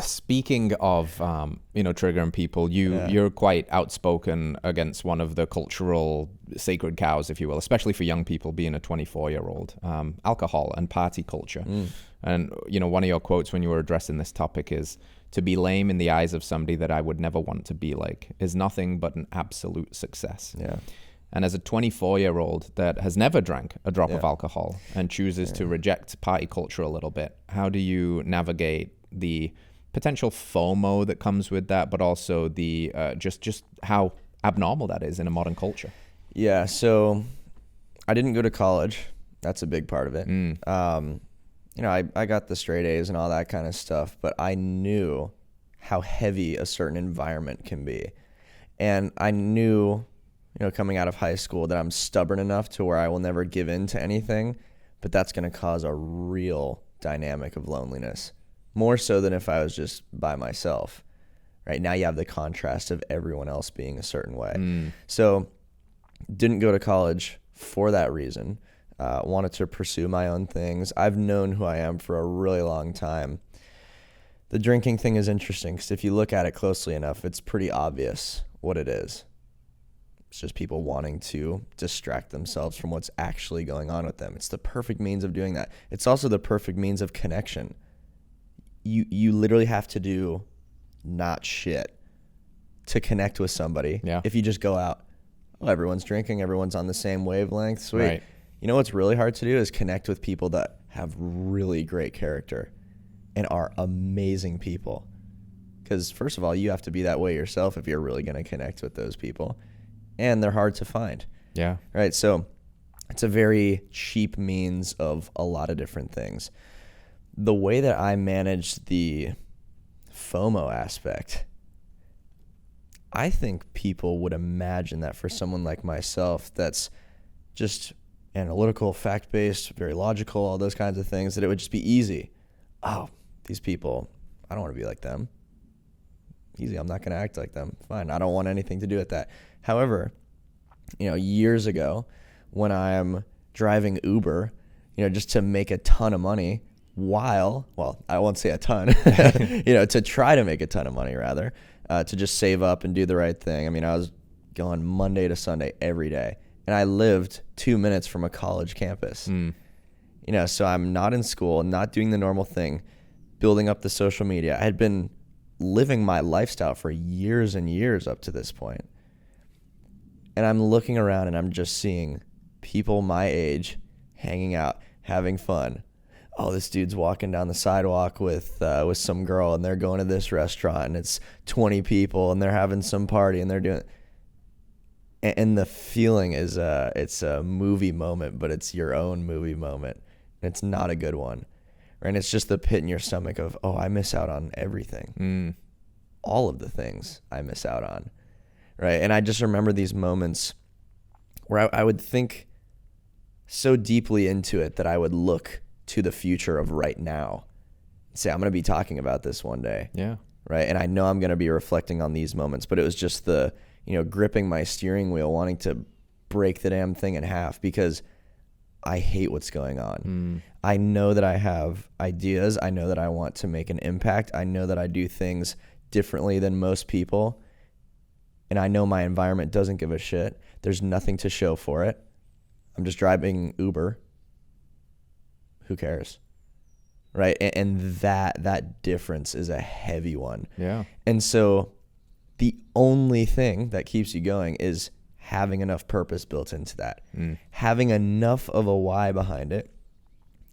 Speaking of, triggering people, you're quite outspoken against one of the cultural sacred cows, if you will, especially for young people, being a 24-year-old, alcohol and party culture. And, one of your quotes when you were addressing this topic is, "To be lame in the eyes of somebody that I would never want to be like is nothing but an absolute success." Yeah. And as a 24-year-old that has never drank a drop of alcohol and chooses to reject party culture a little bit, how do you navigate the potential FOMO that comes with that, but also the just how abnormal that is in a modern culture? Yeah, so I didn't go to college. That's a big part of it. I got the straight A's and all that kind of stuff, but I knew how heavy a certain environment can be. And I knew, coming out of high school, that I'm stubborn enough to where I will never give in to anything, but that's going to cause a real dynamic of loneliness, more so than if I was just by myself. Right now you have the contrast of everyone else being a certain way. So didn't go to college for that reason. Wanted to pursue my own things. I've known who I am for a really long time. The drinking thing is interesting because if you look at it closely enough, it's pretty obvious what it is. It's just people wanting to distract themselves from what's actually going on with them. It's the perfect means of doing that. It's also the perfect means of connection. You literally have to do not shit to connect with somebody. Yeah. If you just go out, everyone's drinking, everyone's on the same wavelength, sweet. Right. You know what's really hard to do is connect with people that have really great character and are amazing people. Because first of all, you have to be that way yourself if you're really going to connect with those people. And they're hard to find. Yeah. Right. So it's a very cheap means of a lot of different things. The way that I managed the FOMO aspect, I think people would imagine that for someone like myself that's just analytical, fact-based, very logical, all those kinds of things, that it would just be easy. Oh, these people, I don't want to be like them. Easy, I'm not going to act like them. Fine, I don't want anything to do with that. However, years ago when I'm driving Uber, just to make a ton of money well, I won't say a ton, to try to make a ton of money rather, to just save up and do the right thing. I mean, I was going Monday to Sunday every day. And I lived 2 minutes from a college campus. So I'm not in school, not doing the normal thing, building up the social media. I had been living my lifestyle for years and years up to this point. And I'm looking around and I'm just seeing people my age hanging out, having fun. Oh, this dude's walking down the sidewalk with some girl and they're going to this restaurant and it's 20 people and they're having some party and they're doing. And the feeling is it's a movie moment, but it's your own movie moment. And it's not a good one. And it's just the pit in your stomach of, oh, I miss out on everything. All of the things I miss out on. Right. And I just remember these moments where I would think so deeply into it that I would look to the future of right now and say, I'm going to be talking about this one day. Yeah. Right. And I know I'm going to be reflecting on these moments, but it was just the, gripping my steering wheel, wanting to break the damn thing in half because I hate what's going on. I know that I have ideas. I know that I want to make an impact. I know that I do things differently than most people. And I know my environment doesn't give a shit. There's nothing to show for it. I'm just driving Uber. Who cares? Right? And that difference is a heavy one. Yeah. And so the only thing that keeps you going is having enough purpose built into that. Having enough of a why behind it.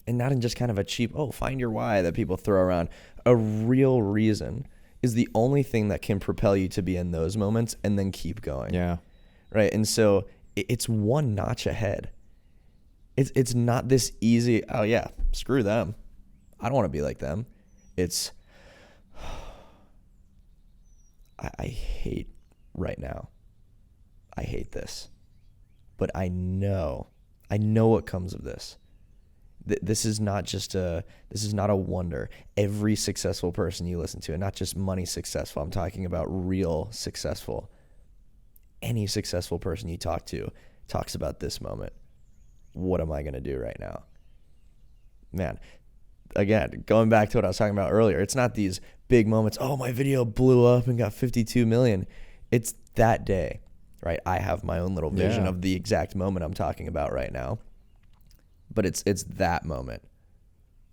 And not in just kind of a cheap, find your why that people throw around. A real reason is the only thing that can propel you to be in those moments and then keep going. Yeah. Right. And so it's one notch ahead. It's not this easy, oh yeah, screw them. I don't want to be like them. It's, I hate right now. I hate this. But I know what comes of this. This is not a wonder. Every successful person you listen to, and not just money successful, I'm talking about real successful. Any successful person you talk to talks about this moment. What am I going to do right now? Man, again, going back to what I was talking about earlier, it's not these big moments. Oh, my video blew up and got 52 million. It's that day, right? I have my own little vision of the exact moment I'm talking about right now. But it's that moment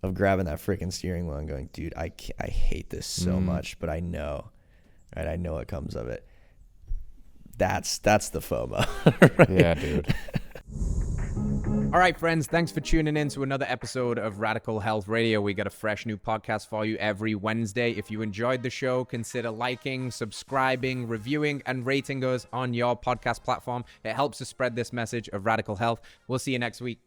of grabbing that freaking steering wheel and going, dude, I hate this so much, but I know, right? I know what comes of it. That's the FOMO. Right? Yeah, dude. All right, friends, thanks for tuning in to another episode of Radical Health Radio. We got a fresh new podcast for you every Wednesday. If you enjoyed the show, consider liking, subscribing, reviewing, and rating us on your podcast platform. It helps to spread this message of radical health. We'll see you next week.